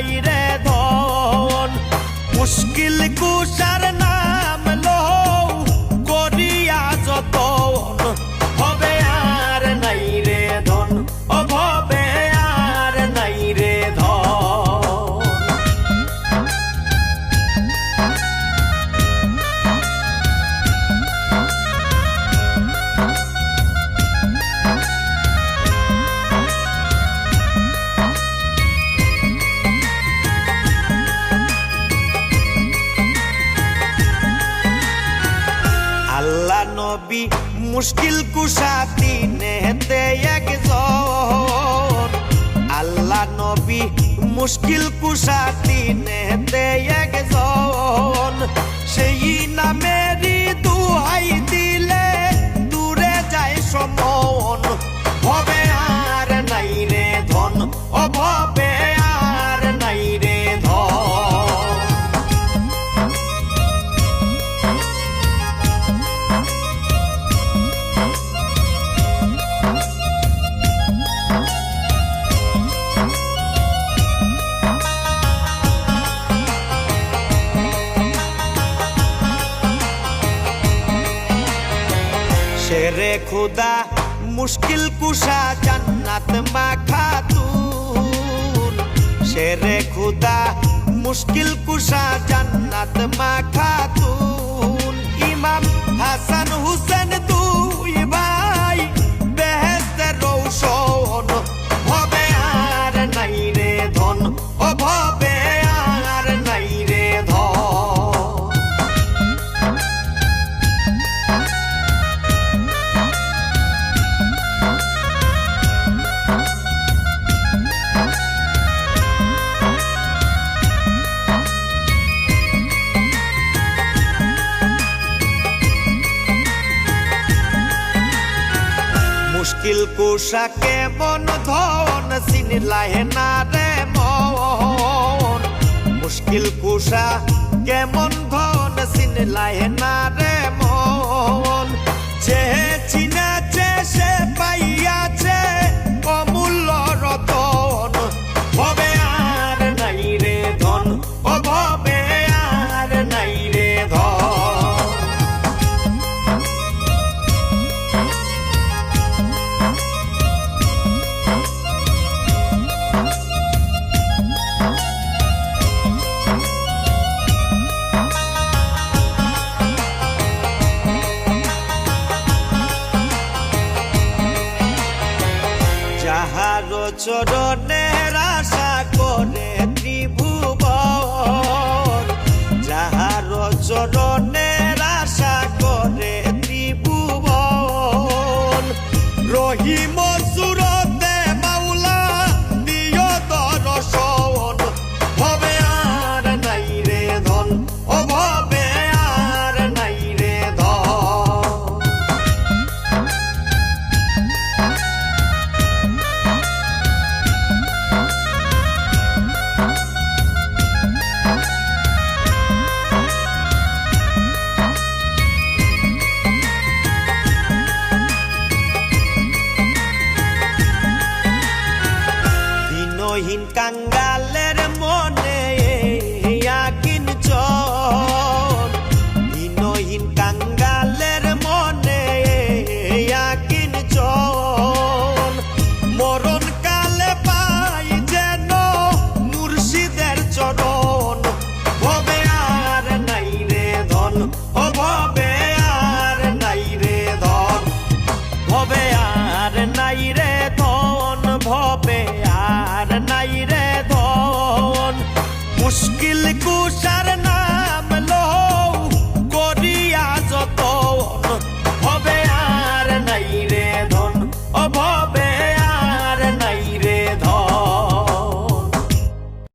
নাই রে ধন মুশকিল কুশার নাম লও করিয়া যতন হবে আর নাই রে ধন অভাবে আর নাই রে ধন আল্লাহ নবী মুশকিল কুশা তিনেতে একজন আল্লাহ নবী মুশকিল কুশা তিনেতে একজন সেই নামেরই দুহাই দিলে দূরে যায় সমন হবে আর নাই রে ধন অভাবে আর নাই রে ধন শেরে খুদা মুশকিল কুশা জান্নাত মাখাতুন শেরে খুদা মুশকিল কুশা জান্নাত মাখাতুন ইমাম হাসান হুসেন দুই ভাই বেহেশতের রৌশন হবে আর নাই রে ধন অভাবে আর নাই রে ধন মুশকিল কুশা কেমন ধন চিনলাহে না রে মন মুশকিল কুশা কেমন ধন চিনলাহে না রে মন যে চিনেছে সে পাইয়াছে অমূল্য রতন হবে আর নাই রে ধন অভাবে আর নাই রে ধন যাহার চরণের আশা করে ত্রিভুবন যাহার চরণের আশা করে ত্রিভুবন রহিম সুরতে মাওলা দিও দর্শন হবে আর নাই রে ধন অভাবে আর নাই রে ধন দিনহীন কাঙ্গাল